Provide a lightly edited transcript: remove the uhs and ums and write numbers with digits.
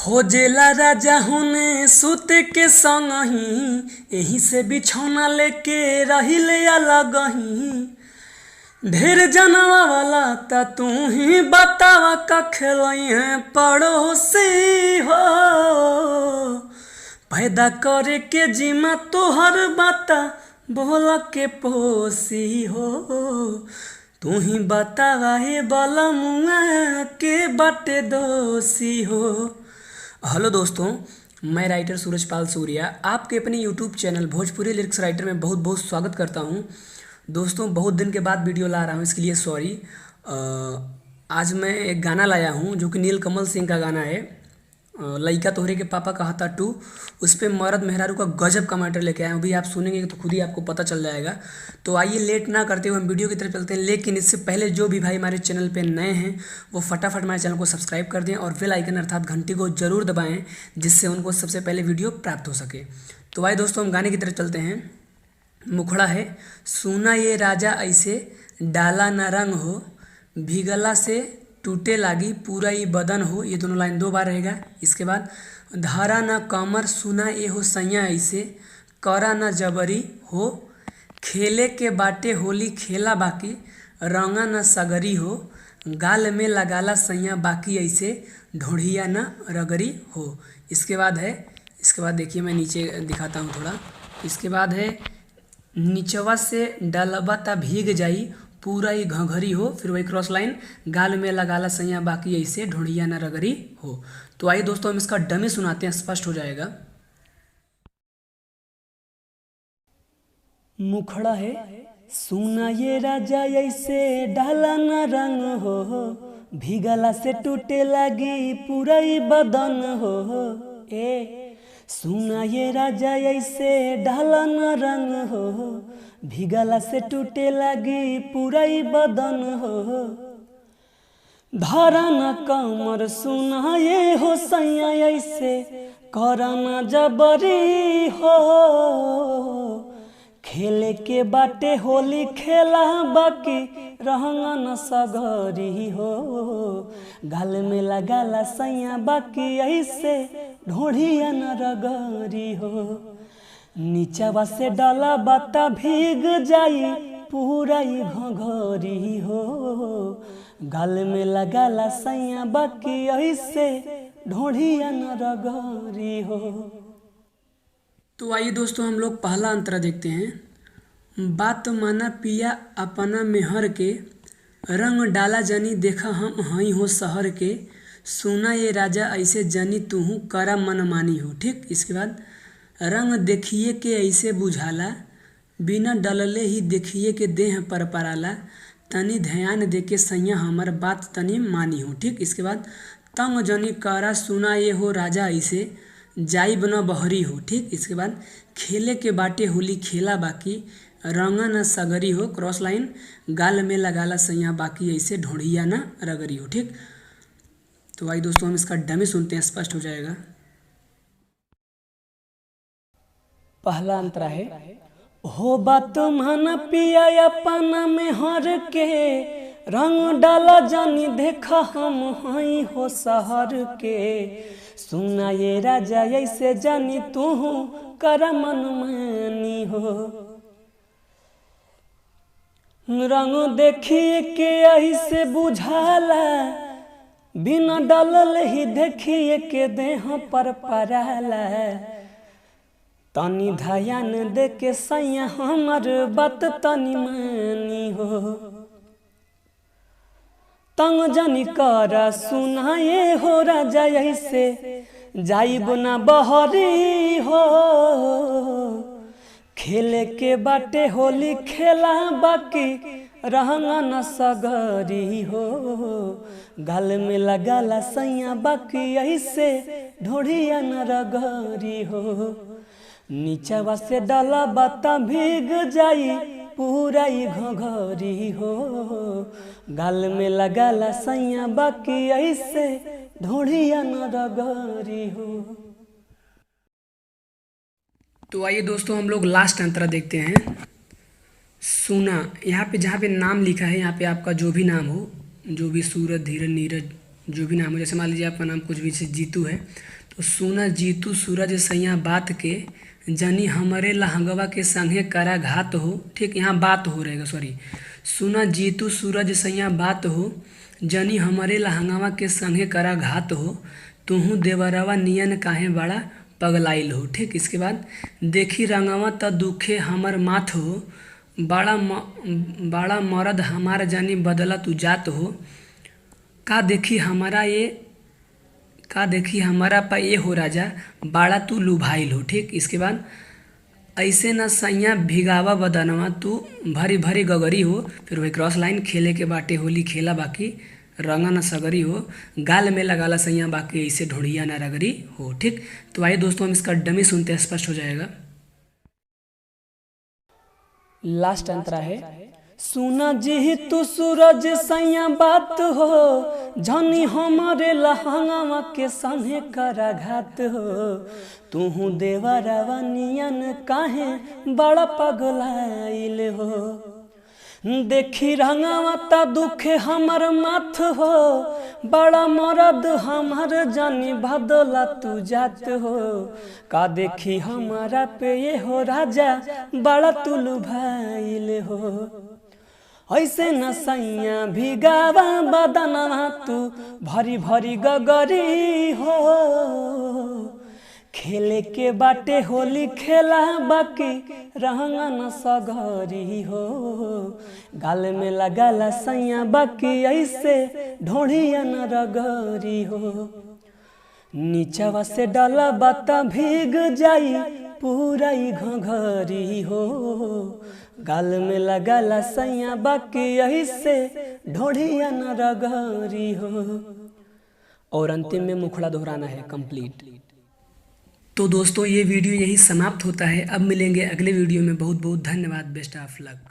खोजेला राजा होने सुते के संगही, एही से बिछौना लेके रहिले अलगही। ढेर जनवा वाला ता तू ही बतावा का खेलई है पड़ोसी हो। पैदा करे के जिम्मा तोहर बाता बोला के पोसी हो। तू ही बतावा हे बाला मुआ के बाटे दोषी हो। हेलो दोस्तों, मैं राइटर सूरजपाल सूर्या आपके अपने YouTube channel Bhojpuri lyrics writer में बहुत बहुत स्वागत करता हूं। दोस्तों, बहुत दिन के बाद वीडियो ला रहा हूं, इसके लिए सॉरी। आज मैं एक गाना लाया हूं जो कि नीलकमल सिंह का गाना है, लइका तोहरे के पापा कहता टू। उस पर मर्द मेहरारू का गजब का मैटर लेके आया हूँ। अभी आप सुनेंगे तो खुद ही आपको पता चल जाएगा। तो आइए लेट ना करते हुए हम वीडियो की तरफ चलते हैं। लेकिन इससे पहले जो भी भाई हमारे चैनल पे नए हैं वो फटाफट हमारे चैनल को सब्सक्राइब कर दें और बेल आइकन अर्थात घंटी को जरूर दबाएं, जिससे उनको सबसे पहले वीडियो प्राप्त हो सके। तो आइए दोस्तों, हम गाने की तरफ चलते हैं। मुखड़ा है सुना ये राजा ऐसे डाला न रंग हो, भीगला से टूटे लागी पूरा ही बदन हो। ये दोनों लाइन 2 बार रहेगा। इसके बाद धारा न कमर सुना ये हो सैया ऐसे करा न जबरी हो, खेले के बाटे होली खेला बाकी रंगा न सगरी हो, गाल में लगाला सैया बाकी ऐसे ढोढ़िया न रगरी हो। इसके बाद देखिए, मैं नीचे दिखाता हूँ थोड़ा। इसके बाद है नीचवा से डलबा ता भीग जाई पूरा ही घघरी हो, फिर वही क्रॉस लाइन गाल में लगाला सैया बाकी ऐसे ढोढ़िया न रगरी हो। तो आइए दोस्तों, हम इसका डमी सुनाते हैं, स्पष्ट हो जाएगा। मुखड़ा है सुना ये राजा ऐसे डाला न रंग हो, भीगला से टूटे लगी पूरा ही बदन हो। सुना ये राजा ऐसे डाला न रंग हो, भीगला से टूटे लगी पूरा ही बदन हो। धारा न कमर सुना ये हो सैया ऐसे करा न जबरी हो, खेले के बाटे होली खेला बाकी रहंगा न सगरी हो, गाल में लगाला सैया बाकी ऐसे ढोढ़िया न रगरी हो। नीचवा से डाला बाता भीग जाई पूरा ही घघरी हो, गाल में लगाला सैया बाकी ऐसे ढोढ़िया न रगरी हो। तो आइए दोस्तों, हम लोग पहला अंतरा देखते हैं। बात माना पिया अपना मेहर के, रंग डाला जनी देखा हम हई हो शहर के, सुना ये राजा ऐसे जनी तूहू करा मन मानी हो। ठीक, इसके बाद रंग देखिए के ऐसे बुझाला, बिना डलले ही देखिए के देह पर पराला, तनी ध्यान दे के सैया हमर बात तनी मानी हो। ठीक, इसके बाद तंग जनी करा सुना ये हो राजा ऐसे जाई बना बहरी हो। ठीक, इसके बाद खेले के बाटे होली खेला बाकी रंगा न सगरी हो, क्रॉस लाइन गाल में लगाला सैया बाकी ऐसे ढोढ़िया न रगरी हो। ठीक, तो आइए दोस्तों, हम इसका डमी सुनते हैं, स्पष्ट हो जाएगा। पहला अंतरा है हो बात मन पिया अपना में हर के, रंग डाला जानी देखा हम हई हो शहर के, सुना ये राजा ऐसे जानी तू कर मन मानी हो। रंग देखिए के ऐसे बुझाला, बिना डलल ही देखिए के देह पर पराला, तनी ध्यान दे के सैया हमर बात तनी मानी हो। तंग जनी करा सुना ये हो राजा ऐसे जाइब ना बहरी हो, खेले के बाटे होली खेला बाकी रहंगा न सगरी हो, गाल में लगाला सैया बाकी ऐसे ढोढ़िया न रगरी हो। नीचवा से डाला बाता भीग जाई पूरा ही घघरी हो, गाल में लगाला सैया बाकी ऐसे ढोढ़िया न रगरी हो। तो आइए दोस्तों, हम लोग लास्ट अंतरा देखते हैं। सुना, यहाँ पे जहाँ पे नाम लिखा है, यहाँ पे आपका जो भी नाम हो, जो भी सूरज, धीरज, नीरज, जो भी नाम हो, जैसे मान लीजिए आपका नाम कुछ भी, जैसे जीतू है तो सुना जीतू सूरज सैया बात के जनी हमरे लहंगवा के संगे करा घात हो। ठीक, यहाँ बात हो रहेगा, सॉरी। सुना जीतू सूरज सैया बात हो जनी हमरे लहंगवा के संगे करा घात हो, तुहू देवरवा नियन काहे बड़ा पगलाइल हो। ठीक, इसके बाद देखी रंगवा त दुखे हमर माथ हो, बड़ा मर्द हमार जानी बदला तू जात हो, का देखी हमारा पा ये हो राजा, बाड़ा तू लुभाइल हो। ठीक, इसके बाद ऐसे न सैया भिगावा बदनवा तू भरी भरी गगरी हो। फिर वही क्रॉस लाइन, खेले के बाटे होली खेला बाकी रंगा न सगरी हो, गाल में लगाला सैया बाकी ऐसे ढोड़िया न रगरी हो। ठीक, तो आइए दोस्तों हम इसका डमी सुनते हैं, स्पष्ट हो जाएगा। लास्ट अंतरा है, सुना जी तू सूरज सैया बात हो जनी हमारे लहंगवा के संगे करा घात हो, तुहू देवरवा नियन काहे बड़ा पगलाइल हो, देखी रंगवा ता दुखे हमर माथ हो, बड़ा मर्द हमार जानी बदला तू जात हो, का देखी हमारा पे ये हो राजा, बड़ा तू लुभाइल हो, ऐसे न सैया भिगावा बदनवा तू भरी भरी गगरी हो, खेले के बाटे होली खेला बाकी रंगा न सगरी हो, गाल में लगाला सैया बाकी ऐसे ढोड़िया न रगरी हो, नीचवा से डाला बाता भीग जाई पूरा ही घघरी हो, गाल में लगाला सैया बाकी ऐसे ढोड़िया न रगरी हो। और अंतिम में मुखड़ा दोहराना है कंप्लीट। तो दोस्तों ये वीडियो यही समाप्त होता है। अब मिलेंगे अगले वीडियो में। बहुत बहुत धन्यवाद। Best of luck.